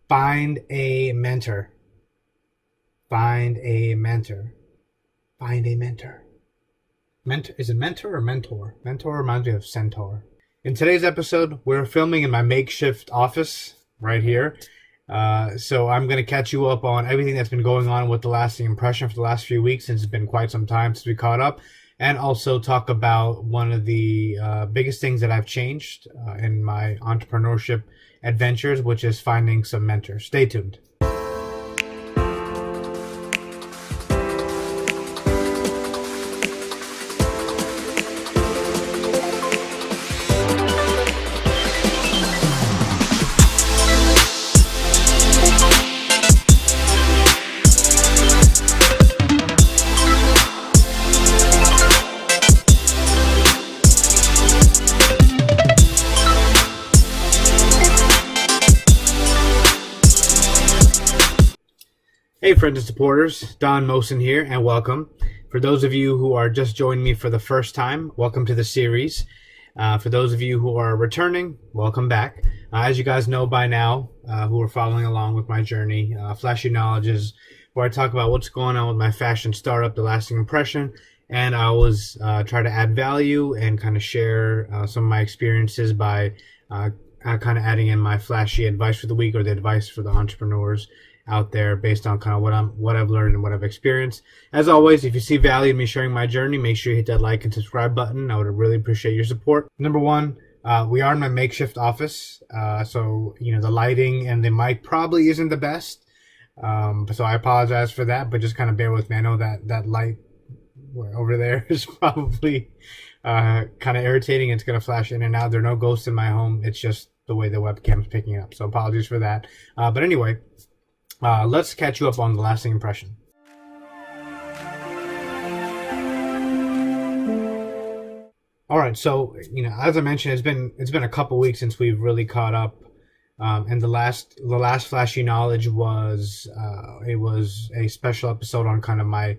Find a mentor. Find a mentor. Find a mentor. Mentor, is it mentor or mentor? Mentor reminds me of centaur. In today's episode, we're filming in my makeshift office right here. So I'm going to catch you up on everything that's been going on with the lasting impression for the last few weeks, since it's been quite some time since we caught up, and also talk about one of the biggest things that I've changed in my entrepreneurship adventures, which is finding some mentors. Stay tuned. Hey friends and supporters, Don Mohsin here, and welcome. For those of you who are just joining me for the first time, welcome to the series. For those of you who are returning, welcome back. As you guys know by now, who are following along with my journey, FlashEKnowledge is where I talk about what's going on with my fashion startup, The Lasting Impression, and I always try to add value and kind of share some of my experiences by kind of adding in my flashy advice for the week, or the advice for the entrepreneurs out there based on kind of what I've learned and what I've experienced. As always, if you see value in me sharing my journey, make sure you hit that like and subscribe button. I would really appreciate your support. Number one, we are in my makeshift office, so the lighting and the mic probably isn't the best. So I apologize for that, but just kind of bear with me. I know that light over there is probably kind of irritating. It's going to flash in and out. There are no ghosts in my home. It's just the way the webcam's picking up. So apologies for that. But anyway, let's catch you up on the lasting impression. All right, so as I mentioned, it's been a couple weeks since we've really caught up, and the last FlashEKnowledge was it was a special episode on kind of my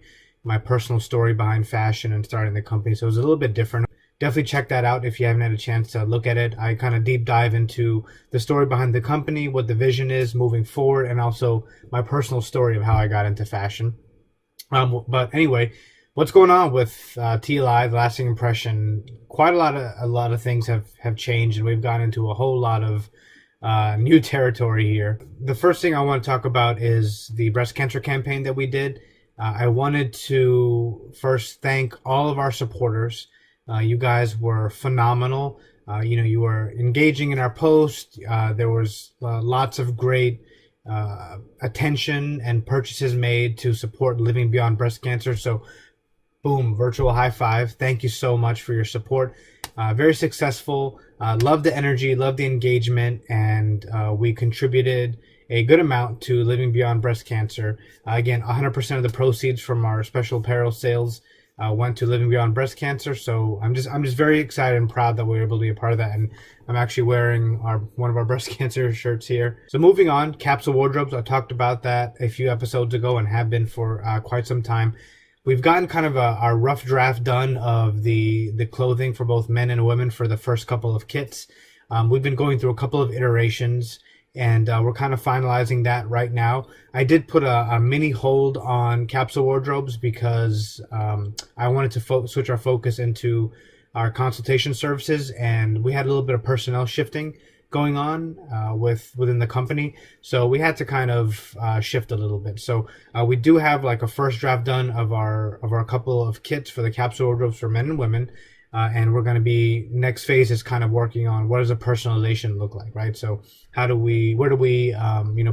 personal story behind fashion and starting the company. So it was a little bit different. Definitely check that out if you haven't had a chance to look at it. I kind of deep dive into the story behind the company, what the vision is moving forward, and also my personal story of how I got into fashion. But anyway, what's going on with TLI, The Lasting Impression? Quite a lot of things have changed, and we've gone into a whole lot of new territory here. The first thing I want to talk about is the breast cancer campaign that we did. I wanted to first thank all of our supporters. You guys were phenomenal. You were engaging in our post. There was lots of great attention and purchases made to support Living Beyond Breast Cancer. So, boom, virtual high five. Thank you so much for your support. Very successful. Love the energy, love the engagement, and we contributed a good amount to Living Beyond Breast Cancer. Again, 100% of the proceeds from our special apparel sales went to Living Beyond Breast Cancer. So I'm just very excited and proud that we were able to be a part of that. And I'm actually wearing one of our breast cancer shirts here. So moving on, capsule wardrobes. I talked about that a few episodes ago and have been for quite some time. We've gotten kind of our rough draft done of the clothing for both men and women for the first couple of kits. We've been going through a couple of iterations, and we're kind of finalizing that right now. I did put a mini hold on capsule wardrobes because I wanted to switch our focus into our consultation services, and we had a little bit of personnel shifting going on within the company, so we had to kind of shift a little bit. So we do have like a first draft done of our couple of kits for the capsule wardrobes for men and women. And we're going to be, next phase is kind of working on what does a personalization look like, right? So where do we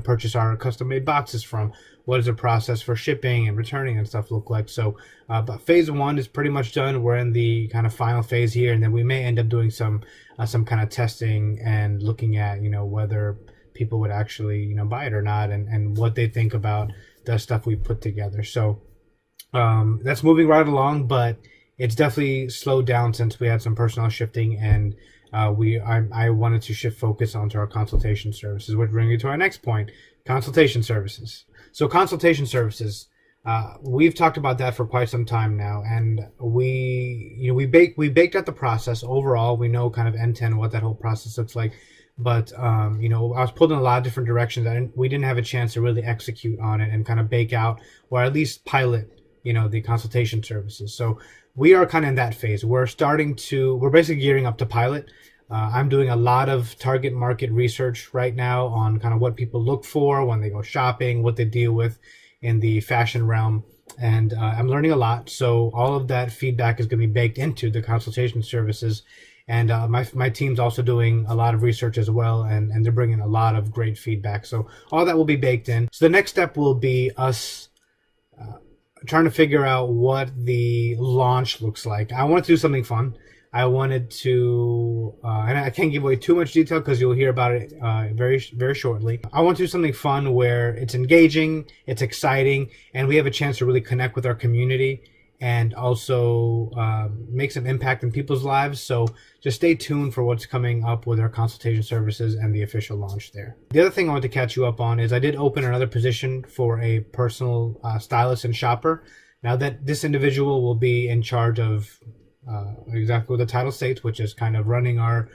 purchase our custom made boxes from? What does the process for shipping and returning and stuff look like? So, but phase one is pretty much done. We're in the kind of final phase here, and then we may end up doing some kind of testing and looking at, whether people would actually, buy it or not, and what they think about the stuff we put together. So, that's moving right along, but it's definitely slowed down since we had some personnel shifting, and I wanted to shift focus onto our consultation services, which brings me to our next point: consultation services. So consultation services, we've talked about that for quite some time now, and we baked out the process overall. We know kind of end to end what that whole process looks like. but I was pulled in a lot of different directions. We didn't have a chance to really execute on it and kind of bake out, or at least pilot, the consultation services. So we are kind of in that phase. We're basically gearing up to pilot. I'm doing a lot of target market research right now on kind of what people look for when they go shopping, what they deal with in the fashion realm. And I'm learning a lot. So all of that feedback is going to be baked into the consultation services. And my team's also doing a lot of research as well, and they're bringing a lot of great feedback. So all that will be baked in. So the next step will be us trying to figure out what the launch looks like. I wanted to do something fun. I wanted to, and I can't give away too much detail because you'll hear about it very, very shortly. I want to do something fun where it's engaging, it's exciting, and we have a chance to really connect with our community and also make some impact in people's lives. So just stay tuned for what's coming up with our consultation services and the official launch there. The other thing I want to catch you up on is I did open another position for a personal stylist and shopper. Now that this individual will be in charge of exactly what the title states, which is kind of running our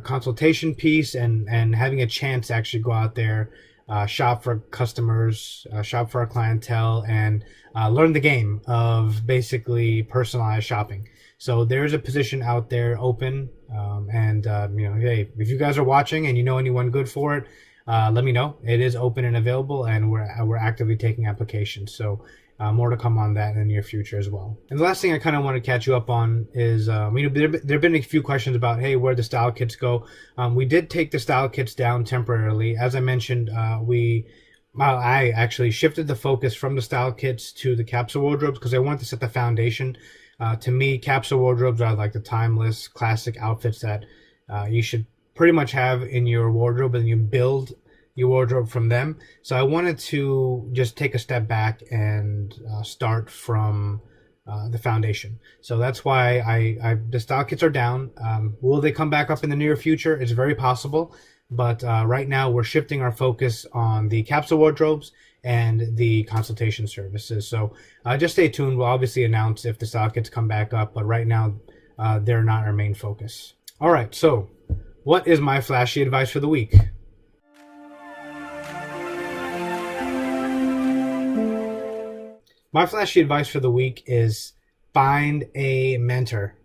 consultation piece and having a chance to actually go out there, shop for customers, shop for our clientele, and learn the game of basically personalized shopping. So there's a position out there open, and hey, if you guys are watching and you know anyone good for it, let me know. It is open and available, and we're actively taking applications. So more to come on that in the near future as well. And the last thing I kind of want to catch you up on is, there have been a few questions about, hey, where the style kits go. We did take the style kits down temporarily. As I mentioned, I actually shifted the focus from the style kits to the capsule wardrobes because I wanted to set the foundation. To me, capsule wardrobes are like the timeless, classic outfits that you should pretty much have in your wardrobe, and you build your wardrobe from them. So I wanted to just take a step back and start from the foundation. So that's why the style kits are down. Will they come back up in the near future? It's very possible. But right now we're shifting our focus on the capsule wardrobes and the consultation services. So just stay tuned. We'll obviously announce if the style kits come back up, but right now they're not our main focus. All right, so what is my flashy advice for the week? My flashy advice for the week is find a mentor.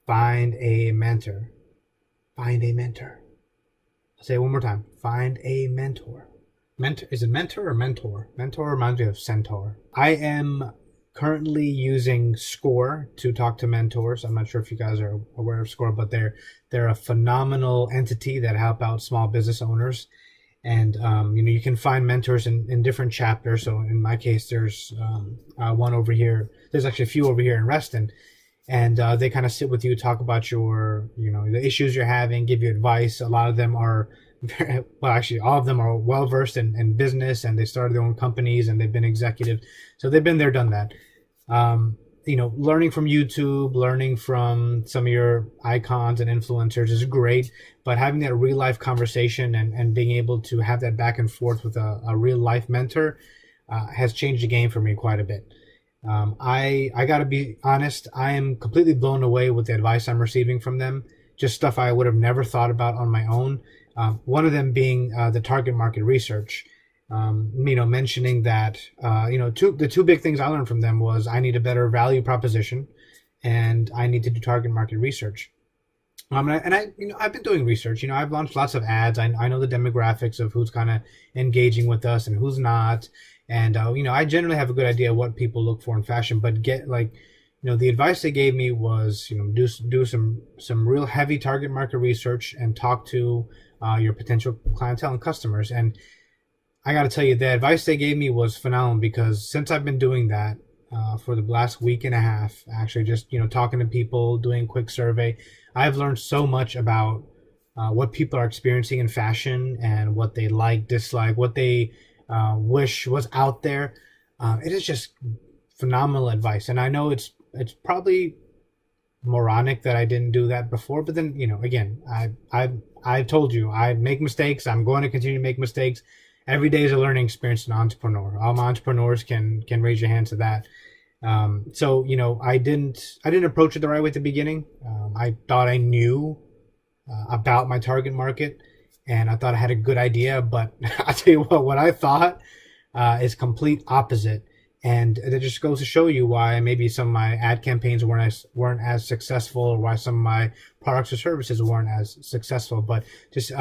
Find a mentor. Find a mentor. I'll say it one more time. Find a mentor. Is it mentor or mentor? Mentor reminds me of centaur. I am currently using Score to talk to mentors. I'm not sure if you guys are aware of Score, but they're a phenomenal entity that help out small business owners. And you can find mentors in different chapters. So in my case, there's one over here. There's actually a few over here in Reston, and they kind of sit with you, talk about your the issues you're having, give you advice. A lot of them are actually all of them are well versed in business, and they started their own companies, and they've been executive. So they've been there, done that. Learning from YouTube, learning from some of your icons and influencers is great, but having that real life conversation and being able to have that back and forth with a real life mentor has changed the game for me quite a bit. I gotta be honest, I am completely blown away with the advice I'm receiving from them. Just stuff I would have never thought about on my own. One of them being the target market research. Mentioning that, the two big things I learned from them was I need a better value proposition, and I need to do target market research. I've been doing research. I've launched lots of ads. I know the demographics of who's kind of engaging with us and who's not, and I generally have a good idea of what people look for in fashion. But the advice they gave me was, do some real heavy target market research and talk to your potential clientele and customers. And I got to tell you, the advice they gave me was phenomenal, because since I've been doing that for the last week and a half, actually just, talking to people, doing a quick survey, I've learned so much about what people are experiencing in fashion and what they like, dislike, what they wish was out there. It is just phenomenal advice. And I know it's probably moronic that I didn't do that before, but then, again, I told you, I make mistakes. I'm going to continue to make mistakes. Every day is a learning experience in an entrepreneur. All my entrepreneurs can raise your hand to that. So I didn't approach it the right way at the beginning. I thought I knew about my target market, and I thought I had a good idea. But I tell you what I thought is complete opposite. And it just goes to show you why maybe some of my ad campaigns weren't as successful, or why some of my products or services weren't as successful. But just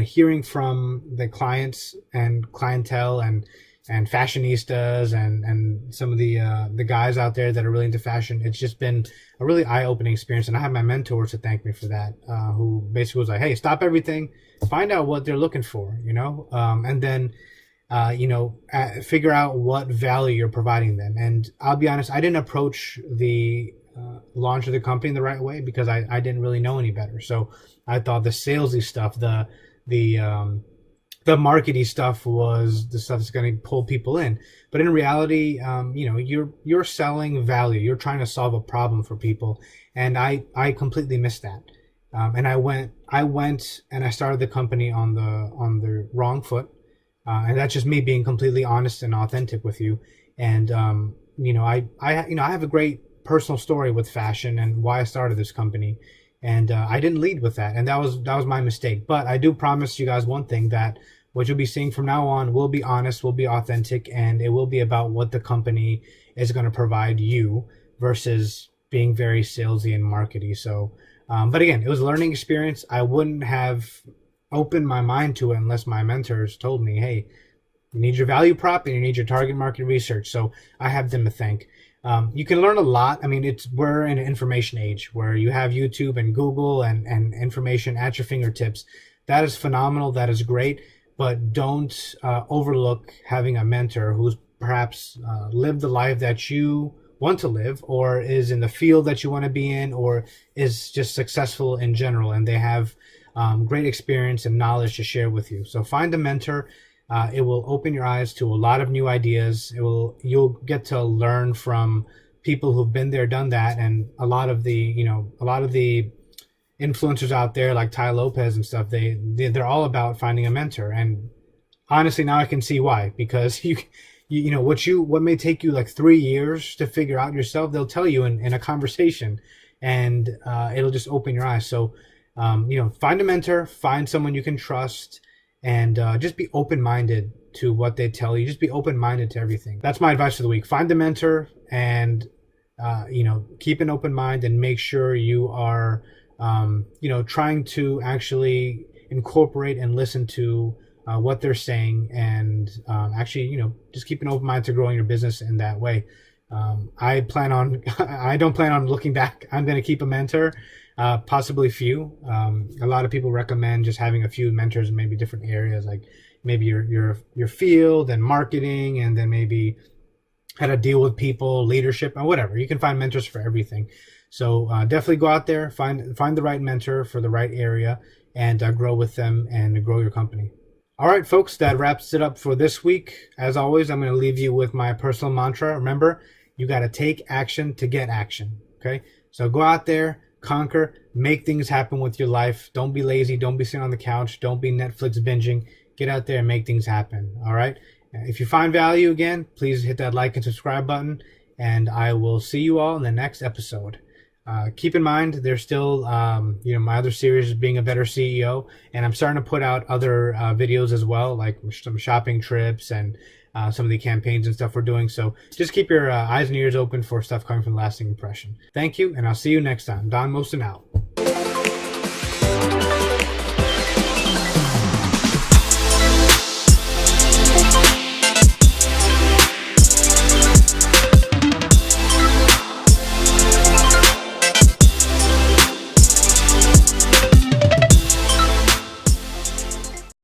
hearing from the clients and clientele and fashionistas and some of the guys out there that are really into fashion, it's just been a really eye-opening experience. And I have my mentors to thank me for that, who basically was like, hey, stop everything, find out what they're looking for, and then figure out what value you're providing them. And I'll be honest, I didn't approach the launch of the company the right way, because I didn't really know any better. So I thought the salesy stuff, the markety stuff was the stuff that's going to pull people in. But in reality, you're selling value. You're trying to solve a problem for people. And I completely missed that. And I went and I started the company on the wrong foot. And that's just me being completely honest and authentic with you. And I have a great personal story with fashion and why I started this company. And I didn't lead with that, and that was my mistake. But I do promise you guys one thing, that what you'll be seeing from now on will be honest, will be authentic, and it will be about what the company is going to provide you, versus being very salesy and markety. So, but again, it was a learning experience. I wouldn't have opened my mind to it unless my mentors told me, hey, you need your value prop and you need your target market research. So I have them to thank. You can learn a lot. I mean, we're in an information age where you have YouTube and Google and information at your fingertips. That is phenomenal. That is great. But don't overlook having a mentor who's perhaps lived the life that you want to live, or is in the field that you want to be in, or is just successful in general, and they have great experience and knowledge to share with you. So find a mentor. It will open your eyes to a lot of new ideas. You'll get to learn from people who've been there, done that, and a lot of the influencers out there like Ty Lopez and stuff. They're all about finding a mentor. And honestly, now I can see why, because what may take you like 3 years to figure out yourself, they'll tell you in a conversation, and it'll just open your eyes. So find a mentor, find someone you can trust, and just be open-minded to what they tell you. Just be open-minded to everything. That's my advice for the week. Find a mentor, and keep an open mind, and make sure you are trying to actually incorporate and listen to what they're saying, and just keep an open mind to growing your business in that way. I don't plan on looking back. I'm going to keep a mentor. Possibly few. A lot of people recommend just having a few mentors in maybe different areas, like maybe your field and marketing, and then maybe how to deal with people, leadership, and whatever. You can find mentors for everything. So definitely go out there, find the right mentor for the right area, and grow with them and grow your company. All right, folks, that wraps it up for this week. As always, I'm going to leave you with my personal mantra. Remember, you got to take action to get action. Okay, so go out there, conquer, make things happen with your life. Don't be lazy. Don't be sitting on the couch. Don't be Netflix binging. Get out there and make things happen. All right. If you find value, again, please hit that like and subscribe button, and I will see you all in the next episode. Keep in mind, there's still, my other series is Being a Better CEO, and I'm starting to put out other videos as well, like some shopping trips and some of the campaigns and stuff we're doing. So just keep your eyes and ears open for stuff coming from Lasting Impression. Thank you, and I'll see you next time. Don Mohsin out.